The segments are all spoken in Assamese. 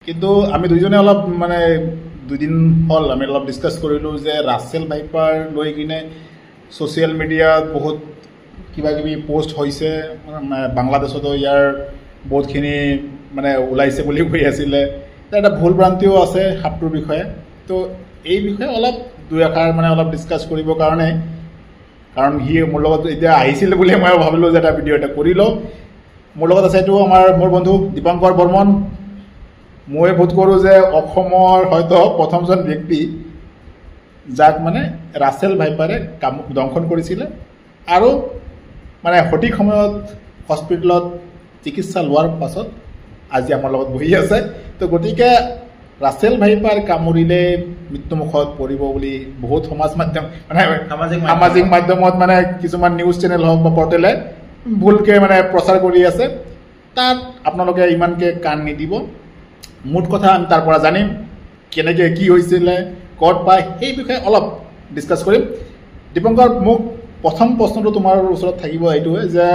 কিন্তু আমি দুইজনে অলপ মানে দুদিন হ'ল আমি অলপ ডিছকাছ কৰিলোঁ যে ৰাছেল ভাইপাৰ লৈ কিনে ছ'চিয়েল মিডিয়াত বহুত কিবা কিবি পোষ্ট হৈছে, বাংলাদেশতো ইয়াৰ বহুতখিনি মানে ওলাইছে বুলি কৈ আছিলে। এটা ভুল ভ্ৰান্তিও আছে সাপটোৰ বিষয়ে। তো এই বিষয়ে অলপ দুই এষাৰ মানে অলপ ডিছকাছ কৰিবৰ কাৰণে, কাৰণ সি মোৰ লগত এতিয়া আহিছিলে বুলি মই ভাবিলোঁ যে এটা ভিডিঅ' এটা কৰি লওঁ। মোৰ লগত আছে এইটো মোৰ বন্ধু দীপংকৰ বৰ্মন। মই বোধ কৰোঁ যে অসমৰ হয়তো প্ৰথমজন ব্যক্তি যাক মানে ৰাছেল ভাইপাৰে দংশন কৰিছিলে আৰু মানে সঠিক সময়ত হস্পিটেলত চিকিৎসা লোৱাৰ পাছত আজি আমাৰ লগত বহি আছে। তো গতিকে ৰাছেল ভাইপাৰ কামুৰিলে মৃত্যুমুখত পৰিব বুলি বহুত সমাজ মাধ্যম মানে সামাজিক মাধ্যমত মানে কিছুমান নিউজ চেনেল হওক বা পৰ্টেলে ভুলকৈ মানে প্ৰচাৰ কৰি আছে। তাত আপোনালোকে ইমানকৈ কাণ নিদিব। মুঠ কথা আমি তাৰ পৰা জানিম কেনেকৈ কি হৈছিলে, ক'ত পায়, সেই বিষয়ে অলপ ডিছকাছ কৰিম। দীপংকৰ, মোক প্ৰথম প্ৰশ্নটো তোমাৰ ওচৰত থাকিব এইটোৱে যে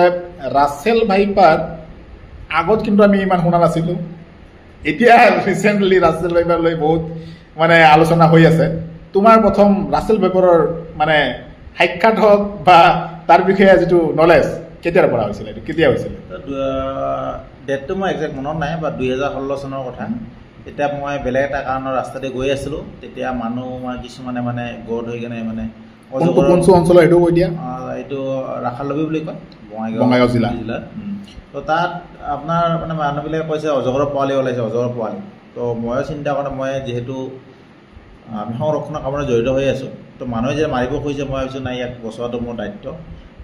ৰাছেল ভাইপাৰ আগত কিন্তু আমি ইমান শুনা নাছিলোঁ, এতিয়া ৰিচেণ্টলি ৰাছেল ভাইপাৰ লৈ বহুত মানে আলোচনা হৈ আছে। তোমাৰ প্ৰথম ৰাছেল ভাইপাৰৰ মানে সাক্ষাৎ হওক বা তাৰ বিষয়ে যিটো নলেজ কেতিয়াৰ পৰা হৈছিলে, এইটো কেতিয়া হৈছিলে? ডেটটো মই একজেক্ট মনত নাই, বা 2016 চনৰ কথা। তেতিয়া মই বেলেগ এটা কাৰণত ৰাস্তাতে গৈ আছিলোঁ। তেতিয়া মানুহ কিছুমানে মানে গড় হৈ কেনে মানে কোনটো অঞ্চলৰ এইটো কৈ দিয়া? এইটো ৰাখালবি বুলি কয়, বঙাইগাঁও জিলাত। তো তাত আপোনাৰ মানে মানুহবিলাকে কৈছে অজগৰৰ পোৱালি ওলাইছে, অজগৰৰ পোৱালি। তো ময়ো চিন্তা কৰোঁ, মই যিহেতু আমি সংৰক্ষণৰ কামত জড়িত হৈ আছোঁ, তো মানুহে যে মাৰিব খুজিছে মই ভাবিছোঁ নাই, ইয়াক বচোৱাটো মোৰ দায়িত্ব।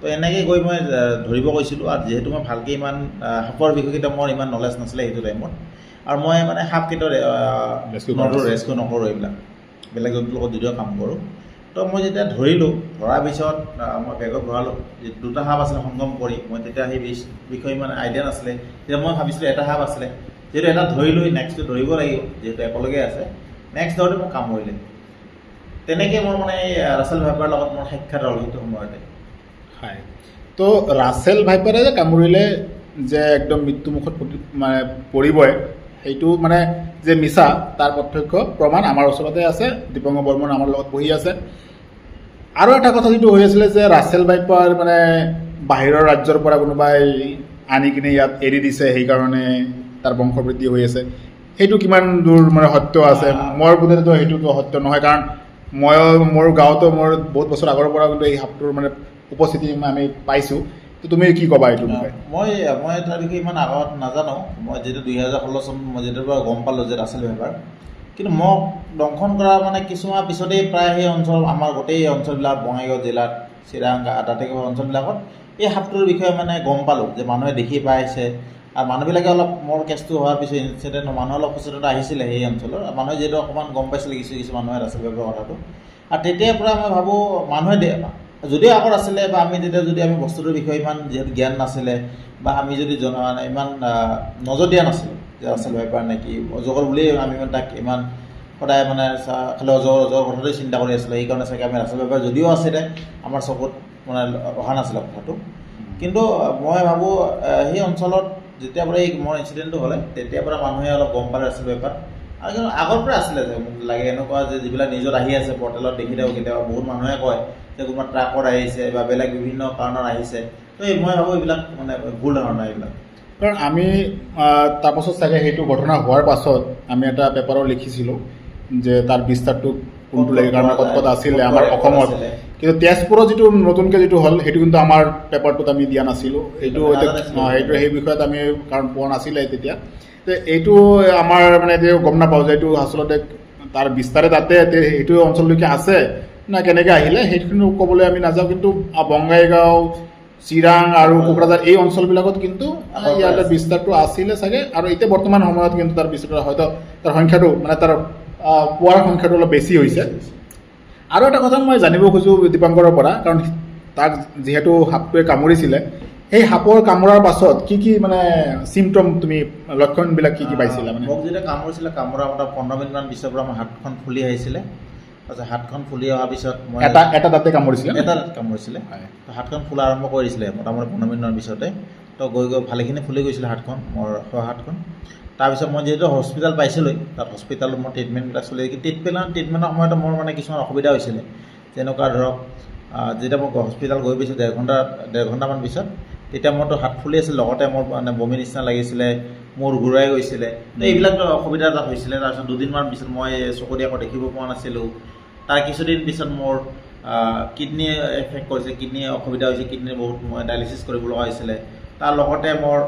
তো এনেকৈ গৈ মই ধৰিব কৈছিলোঁ। আৰু যিহেতু মই ভালকৈ ইমান সাপৰ বিষয়কেইটা মোৰ ইমান নলেজ নাছিলে সেইটো টাইমত, আৰু মই মানে সাপকেইটা ৰেস্কিউ নকৰোঁ, এইবিলাক বেলেগ জন্তুৰ লগত যদিও কাম কৰোঁ। তো মই যেতিয়া ধৰিলোঁ, ধৰাৰ পিছত মই বেগত ভৰালোঁ। দুটা সাপ আছিলে সংগম কৰি, মই তেতিয়া সেই বিষয়ে ইমান আইডিয়া নাছিলে। তেতিয়া মই ভাবিছিলোঁ এটা সাপ আছিলে, যিহেতু এটা ধৰিলোঁ নেক্সটটো ধৰিব লাগিব, যিহেতু একেলগে আছে। নেক্সট ধৰোঁতে মোক কামুৰিলে। তেনেকৈ মোৰ মানে এই ৰাছেল ভাইপাৰৰ লগত মোৰ সাক্ষাৎ হ'ল সেইটো সময়তে। হয়, তো ৰাছেল ভাইপাৰে যে কামুৰিলে যে একদম মৃত্যুমুখত মানে পৰিবই, সেইটো মানে যে মিছা, তাৰ প্ৰত্যক্ষ প্ৰমাণ আমাৰ ওচৰতে আছে। দীপংকৰ বৰ্মন আমাৰ লগত বহি আছে। আৰু এটা কথা যিটো হৈ আছিলে যে ৰাছেল ভাইপাৰ মানে বাহিৰৰ ৰাজ্যৰ পৰা কোনোবাই আনি কিনে ইয়াত এৰি দিছে, সেইকাৰণে তাৰ বংশবৃদ্ধি হৈ আছে, সেইটো কিমান দূৰ মানে সত্য আছে? মোৰ বোধেতো সেইটোতো সত্য নহয়, কাৰণ মোৰ গাঁৱতো মোৰ বহুত বছৰ আগৰ পৰা কিন্তু এই সাপটোৰ মানে উপস্থিতি আমি পাইছোঁ। তো তুমি কি ক'বা এইটো বিষয়ে? মই তাৰ বিষয়ে ইমান আগত নাজানো। মই যিহেতু 2016 চন মই যেতিয়াৰ পৰা গম পালোঁ যে ৰাছেল ভাইপাৰ, কিন্তু মোক দংশন কৰা মানে কিছুমান পিছতেই প্ৰায় সেই অঞ্চল, আমাৰ গোটেই অঞ্চলবিলাক বঙাইগাঁও জিলাত, চিৰাং, দাঁতিকাষৰীয়া অঞ্চলবিলাকত এই সাপটোৰ বিষয়ে মানে গম পালোঁ যে মানুহে দেখি পাইছে। আৰু মানুহবিলাকে অলপ মোৰ কেছটো হোৱাৰ পিছত ইনচিডেণ্ট মানুহে অলপ সচেতনতা আহিছিলে সেই অঞ্চলৰ। মানুহে যিহেতু অকণমান গম পাইছিলে কিছু মানুহে ৰাছেল ভাইপাৰৰ কথাটো। আৰু তেতিয়াৰ পৰা মই ভাবোঁ মানুহে যদিও আগত আছিলে, বা আমি তেতিয়া যদি আমি বস্তুটোৰ বিষয়ে ইমান যিহেতু জ্ঞান নাছিলে, বা আমি যদি ইমান নজৰ দিয়া নাছিলোঁ যে ৰাছেল ভাইপাৰ নে কি, অজগৰ বুলিয়ে আমি তাক ইমান সদায় মানে খালি অজগৰ কথাটোৱে চিন্তা কৰি আছিলোঁ। সেইকাৰণে চাগে আমি ৰাছেল ভাইপাৰ যদিও আছিলে আমাৰ চকুত মানে অহা নাছিলে কথাটো। কিন্তু মই ভাবোঁ সেই অঞ্চলত যেতিয়াৰ পৰা এই মোৰ ইনচিডেণ্টটো হ'লে তেতিয়াৰ পৰা মানুহে অলপ গম পালে ৰাছেল ভাইপাৰ। আৰু কিন্তু আগৰ পৰা আছিলে যে মোক লাগে এনেকুৱা যে যিবিলাক নিউজত আহি আছে, পৰ্টেলত দেখি থাকোঁ কেতিয়াবা, বহুত মানুহে কয় যে কোনোবা ট্ৰাকত আহিছে বা বেলেগ বিভিন্ন কাৰণত আহিছে। তো মই ভাবোঁ এইবিলাক মানে ভুল ধাৰণা এইবিলাক। কাৰণ আমি তাৰপাছত চাগে সেইটো ঘটনা হোৱাৰ পাছত আমি এটা পেপাৰত লিখিছিলোঁ যে তাৰ বিস্তাৰটো কোনটো লাগে, কাৰণ ক'ত আছিলে আমাৰ অসমত। কিন্তু তেজপুৰত যিটো নতুনকৈ যিটো হ'ল সেইটো কিন্তু আমাৰ পেপাৰটোত আমি দিয়া নাছিলোঁ। সেইটো সেই বিষয়ত আমি কাৰণ পোৱা নাছিলে তেতিয়া। তো এইটো আমাৰ মানে এতিয়া গম নাপাওঁ যে এইটো আচলতে তাৰ বিস্তাৰে তাতে সেইটো অঞ্চললৈকে আছে না কেনেকৈ আহিলে, সেইখিনি ক'বলৈ আমি নাযাওঁ। কিন্তু বঙাইগাঁও, চিৰাং আৰু কোকৰাঝাৰ এই অঞ্চলবিলাকত কিন্তু ইয়াতে বিস্তাৰটো আছিলে চাগে। আৰু এতিয়া বৰ্তমান সময়ত কিন্তু তাৰ বিস্তাৰ হয়তো তাৰ সংখ্যাটো মানে তাৰ পোৱাৰ সংখ্যাটো অলপ বেছি হৈছে। আৰু এটা কথা মই জানিব খোজোঁ দীপংকৰৰ পৰা, কাৰণ তাক যিহেতু সাপটোৱে কামুৰিছিলে, সেই সাপৰ কামোৰাৰ পাছত কি কি মানে চিমটম, তুমি লক্ষণবিলাক কি কি পাইছিলা? মানে মোক যেতিয়া কামুৰিছিলে, কামোৰা 15 মিনিটমান পিছৰ পৰা মোৰ হাতখন ফুলি আহিছিলে। তাৰপিছত হাতখন ফুলি অহাৰ পিছত মই এটা দাঁতে কামুৰিছিলে, এটা দাঁত কামুৰিছিলে। তো হাতখন ফুলা আৰম্ভ কৰিছিলে মোটামুটি 15 মিনিটমান পিছতে। তো গৈ ভালেখিনি ফুলি গৈছিলে হাতখন, মোৰ সোঁ হাতখন। তাৰপিছত মই যিহেতু হস্পিটেল পাইছিলোঁ, তাত হস্পিটেলত মোৰ ট্ৰিটমেণ্টবিলাক চলি ট্ৰিটমেণ্টৰ সময়তো মোৰ মানে কিছুমান অসুবিধা হৈছিলে। যেনেকুৱা ধৰক যেতিয়া মই হস্পিটেল গৈ পাইছোঁ ডেৰ ঘণ্টামান পিছত, তেতিয়া মোৰতো হাত ফুলি আছিল, লগতে মোৰ মানে বমি নিচিনা লাগিছিলে, মূৰ ঘূৰাই গৈছিলে। তো এইবিলাক অসুবিধা তাত হৈছিলে। তাৰপিছত দুদিনমান পিছত মই চকু দি আকৌ দেখিব পৰা নাছিলোঁ। তাৰ কিছুদিন পিছত মোৰ কিডনী এফেক্ট কৰিছে, কিডনী অসুবিধা হৈছে, কিডনীৰ বহুত মই ডায়েলিচিছ কৰিব লগা হৈছিলে। তাৰ লগতে মোৰ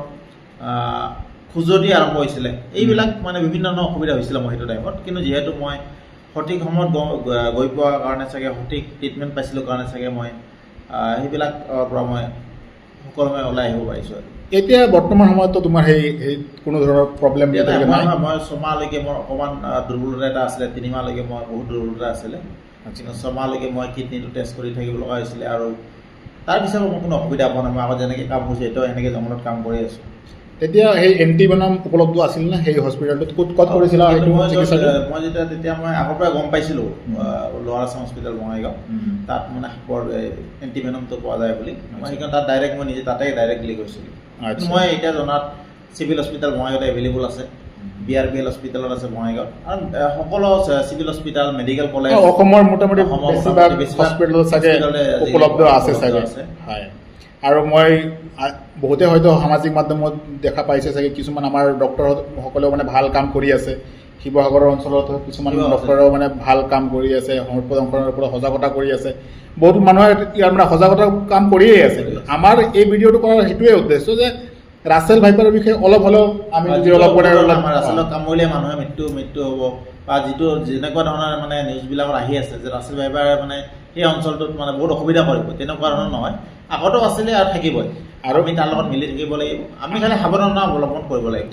খোজতি আৰম্ভ হৈছিলে। এইবিলাক মানে বিভিন্ন ধৰণৰ অসুবিধা হৈছিলে মই সেইটো টাইমত। কিন্তু যিহেতু মই সঠিক সময়ত গৈ পোৱাৰ কাৰণে চাগে, সঠিক ট্ৰিটমেণ্ট পাইছিলোঁ কাৰণে চাগে মই সেইবিলাক পৰা মই সুকলমে ওলাই আহিব পাৰিছোঁ। এতিয়া বৰ্তমান সময়তো তোমাৰ সেই কোনো ধৰণৰ প্ৰব্লেম মই 6 মাহলৈকে মোৰ অকণমান দুৰ্বলতা এটা আছিলে, 3 মাহলৈকে মই বহুত দুৰ্বলতা আছিলে। কিন্তু 6 মাহলৈকে মই কিডনীটো টেষ্ট কৰি থাকিব লগা হৈছিলে। আৰু তাৰপিছত মোৰ কোনো অসুবিধা পোৱা নাই। মই আগত যেনেকৈ কাম কৰিছোঁ এতিয়াও সেনেকৈ জংঘলত কাম কৰি আছোঁ। তেতিয়া সেই এণ্টিভেনম উপলব্ধ আছিল নে সেই হস্পিটেলটোত? ক'ত কৰিছিলা? মই তেতিয়া মই আগৰ পৰা গম পাইছিলোঁ লোৱাৰ আছাম হস্পিটেল বঙাইগাঁও, তাত মানে সাপৰ এণ্টিভেনমটো পোৱা যায় বুলি। মই সেইকাৰণে তাত ডাইৰেক্ট মই নিজে তাতে ডাইৰেক্টলি গৈছিলোঁ। মই এতিয়া জনাত চিভিল হস্পিটেল বঙাইগাঁৱত এভেইলেবল আছে, BRPL হস্পিটেলত আছে বঙাইগাঁৱত, আৰু সকলো চিভিল হস্পিটেল, মেডিকেল কলেজ অসমৰ মোটামুটি হস্পিটেল চাগে উপলব্ধ আছে চাগে। হয়, আৰু মই বহুতে হয়তো সামাজিক মাধ্যমত দেখা পাইছে চাগে, কিছুমান আমাৰ ডক্টৰসকলেও মানে ভাল কাম কৰি আছে। শিৱসাগৰৰ অঞ্চলত কিছুমান ডক্টৰেও মানে ভাল কাম কৰি আছে, সৰ্পদংশনৰ ওপৰত সজাগতা কৰি আছে। বহুত মানুহে ইয়াৰ মানে সজাগতা কাম কৰিয়ে আছে। আমাৰ এই ভিডিঅ'টো কৰাৰ সেইটোৱে উদ্দেশ্য যে ৰাছেল ভাইপাৰৰ বিষয়ে অলপ হ'লেও আমি যদি অলপ ৰাছেলত কাম কৰিলে মানুহে মৃত্যু হ'ব, বা যিটো যেনেকুৱা ধৰণৰ মানে নিউজবিলাকত আহি আছে যে ৰাছেল ভাইপাৰ মানে সেই অঞ্চলটোত মানে বহুত অসুবিধা কৰিব, তেনেকুৱা ধৰণৰ নহয়। আগতো আছিলে আৰু থাকিবই, আৰু আমি তাৰ লগত মিলি থাকিব লাগিব। আমি খালি সাৱধানতা অৱলম্বন কৰিব লাগিব।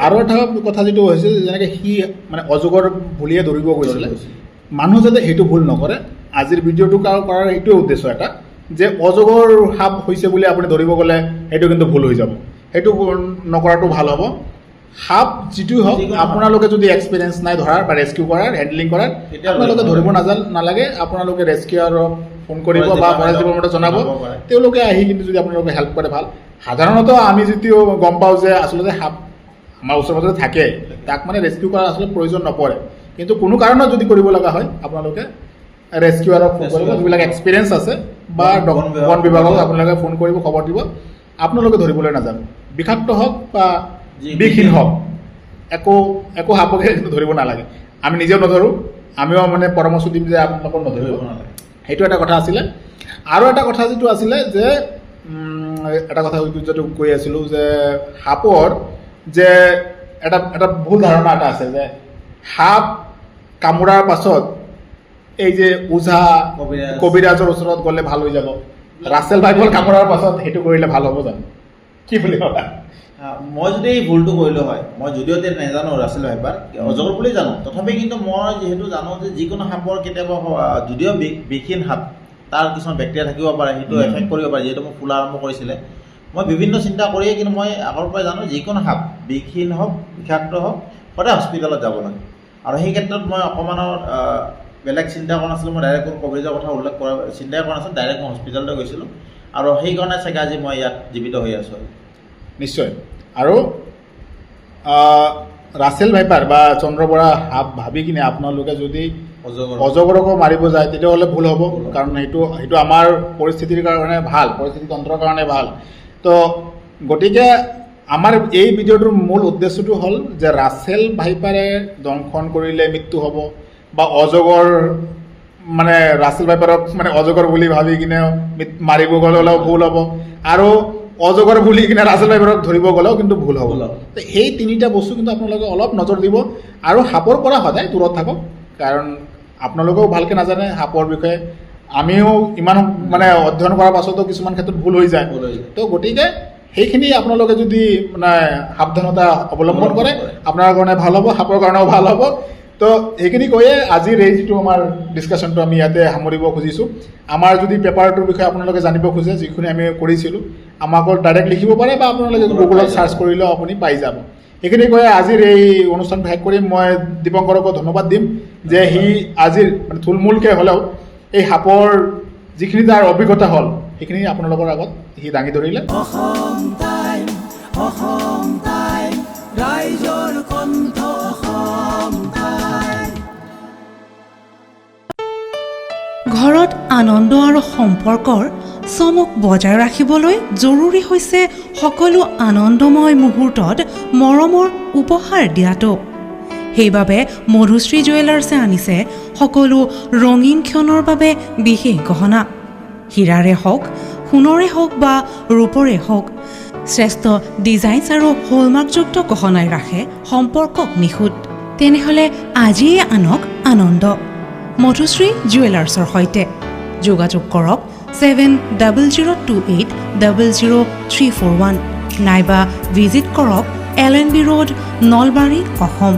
আৰু এটা কথা যিটো হৈছে, যেনেকৈ সি মানে অজগৰ বুলিয়ে ধৰিব গৈছিলে, মানুহ যাতে সেইটো ভুল নকৰে। আজিৰ ভিডিঅ'টো কৰাৰ এইটোৱে উদ্দেশ্য এটা, যে অজগৰ সাপ হৈছে বুলি আপুনি ধৰিব গ'লে সেইটো কিন্তু ভুল হৈ যাব। সেইটো নকৰাটো ভাল হ'ব। সাপ যিটো হওক, আপোনালোকে যদি এক্সপিৰিয়েঞ্চ নাই ধৰাৰ বা ৰেস্কিউ কৰাৰ, হেণ্ডলিং কৰাৰ, আপোনালোকে ধৰিব নালাগে। আপোনালোকে ৰেস্কিউাৰক ফোন কৰিব বা ফৰেষ্ট ডিপাৰ্টমেণ্টত জনাব, তেওঁলোকে আহি কিন্তু যদি আপোনালোকে হেল্প কৰে ভাল। সাধাৰণতে আমি যিটো গম পাওঁ যে আচলতে সাপ আমাৰ ওচৰে পাজৰে থাকে, তাক মানে ৰেস্কিউ কৰাৰ আচলতে প্ৰয়োজন নপৰে। কিন্তু কোনো কাৰণত যদি কৰিব লগা হয়, আপোনালোকে ৰেস্কিউাৰক ফোন কৰিব, যিবিলাক এক্সপিৰিয়েঞ্চ আছে, বা বন বিভাগক আপোনালোকে ফোন কৰিব, খবৰ দিব। আপোনালোকে ধৰিবলৈ নাজানো, বিষাক্ত হওক বা বিষহীন হওক, একো সাপকে ধৰিব নালাগে। আমি নিজেও নধৰোঁ, আমিও মানে পৰামৰ্শ দিম যে আপোনালোকক নধৰিব নালাগে। সেইটো এটা কথা আছিলে। আৰু এটা কথা যিটো আছিলে যে এটা কথা যিটো কৈ আছিলোঁ যে সাপৰ যে এটা ভুল ধাৰণা এটা আছে যে সাপ কামোৰাৰ পাছত এই যে ওঝা কবিৰাজৰ ওচৰত গ'লে ভাল হৈ যাব। ৰাছেল ভাইপাৰ কামোৰাৰ পাছত সেইটো কৰিলে ভাল হ'ব জানো? কি বুলি ভাবা? মই যদি এই ভুলটো কৰিলোঁ হয়, মই যদিও নাজানো ৰাছেল ভাইপাৰ অজগৰ বুলি জানো, তথাপি কিন্তু মই যিহেতু জানো যে যিকোনো সাপৰ কেতিয়াবা যদিও বিষহীন সাপ, তাৰ কিছুমান বেক্টেৰিয়া থাকিব পাৰে, সেইটো এফেক্ট কৰিব পাৰে। যিহেতু মোক ফুলা আৰম্ভ কৰিছিলে, মই বিভিন্ন চিন্তা কৰিয়ে কিন্তু মই আগৰ পৰাই জানো যিকোনো সাপ বিষহীন হওক, বিষাক্ত হওক, সদায় হস্পিটেলত যাব লাগে। আৰু সেই ক্ষেত্ৰত মই অকণমানৰ বেলেগ চিন্তা কৰা নাছিলোঁ। মই ডাইৰেক্ট কোনো কভাৰেজৰ কথা উল্লেখ কৰা চিন্তাই কৰা নাছিলোঁ, ডাইৰেক্ট মই হস্পিটেললৈ গৈছিলোঁ। আৰু সেইকাৰণে চাগে আজি মই ইয়াত জীৱিত হৈ আছোঁ। নিশ্চয়। আৰু ৰাছেল ভাইপাৰ বা চন্দ্ৰবৰা সাপ ভাবি কিনে আপোনালোকে যদি অজগৰকো মাৰিব যায়, তেতিয়াহ'লে ভুল হ'ব। কাৰণ সেইটো আমাৰ পৰিস্থিতিৰ কাৰণে ভাল, পৰিস্থিতি তন্ত্ৰৰ কাৰণে ভাল। তো গতিকে আমাৰ এই ভিডিঅ'টোৰ মূল উদ্দেশ্যটো হ'ল যে ৰাছেল ভাইপাৰে দংশন কৰিলে মৃত্যু হ'ব, বা অজগৰ মানে ৰাছেল ভাইপাৰক মানে অজগৰ বুলি ভাবি কিনে মাৰিব গ'লেও ভুল হ'ব, আৰু অজগৰ বুলি কিনে ৰাছেল ভাইপাৰক ধৰিব গ'লেও কিন্তু ভুল হ'ব। তো সেই তিনিটা বস্তু কিন্তু আপোনালোকে অলপ নজৰ দিব, আৰু সাপৰ পৰা সদায় দূৰত থাকক। কাৰণ আপোনালোকেও ভালকৈ নাজানে সাপৰ বিষয়ে, আমিও ইমান মানে অধ্যয়ন কৰাৰ পাছতো কিছুমান ক্ষেত্ৰত ভুল হৈ যায়। তো গতিকে সেইখিনি আপোনালোকে যদি মানে সাৱধানতা অৱলম্বন কৰে, আপোনাৰ কাৰণে ভাল হ'ব, সাপৰ কাৰণেও ভাল হ'ব। তো সেইখিনি কৈয়ে আজিৰ এই যিটো আমাৰ ডিছকাশ্যনটো আমি ইয়াতে সামৰিব খুজিছোঁ। আমাৰ যদি পেপাৰটোৰ বিষয়ে আপোনালোকে জানিব খোজে, যিখিনি আমি কৰিছিলোঁ, আমাক ডাইৰেক্ট লিখিব পাৰে, বা আপোনালোকে গুগলত চাৰ্চ কৰিলেও আপুনি পাই যাব। সেইখিনি কৈয়ে আজিৰ এই অনুষ্ঠানটো শেষ কৰিম। মই দীপংকৰকো ধন্যবাদ দিম যে সি আজিৰ মানে থুলমূলকৈ হ'লেও এই সাপৰ যিখিনি তাৰ অভিজ্ঞতা হ'ল, সেইখিনি আপোনালোকৰ আগত সি দাঙি ধৰিলে। অসম টাইম ৰাইজৰ কণ্ঠ অসম টাইম। ঘৰত আনন্দ আৰু সম্পৰ্কৰ চমক বজাই ৰাখিবলৈ জৰুৰী হৈছে সকলো আনন্দময় মুহূৰ্তত মৰমৰ উপহাৰ দিয়াটো। সেইবাবে মধুশ্ৰী জুৱেলাৰ্ছে আনিছে সকলো ৰঙীন ক্ষণৰ বাবে বিশেষ গহনা। হীৰাৰে হওক, সোণৰে হওক বা ৰূপৰে হওক, শ্ৰেষ্ঠ ডিজাইনছ আৰু হলমাৰ্কযুক্ত গহনাই ৰাখে সম্পৰ্কক নিখুঁত। তেনেহ'লে আজিয়ে আনক আনন্দ মধুশ্ৰী জুৱেলাৰ্ছৰ সৈতে। যোগাযোগ কৰক 7028000341 নাইবা ভিজিট কৰক LNB ৰোড, নলবাৰী, অসম।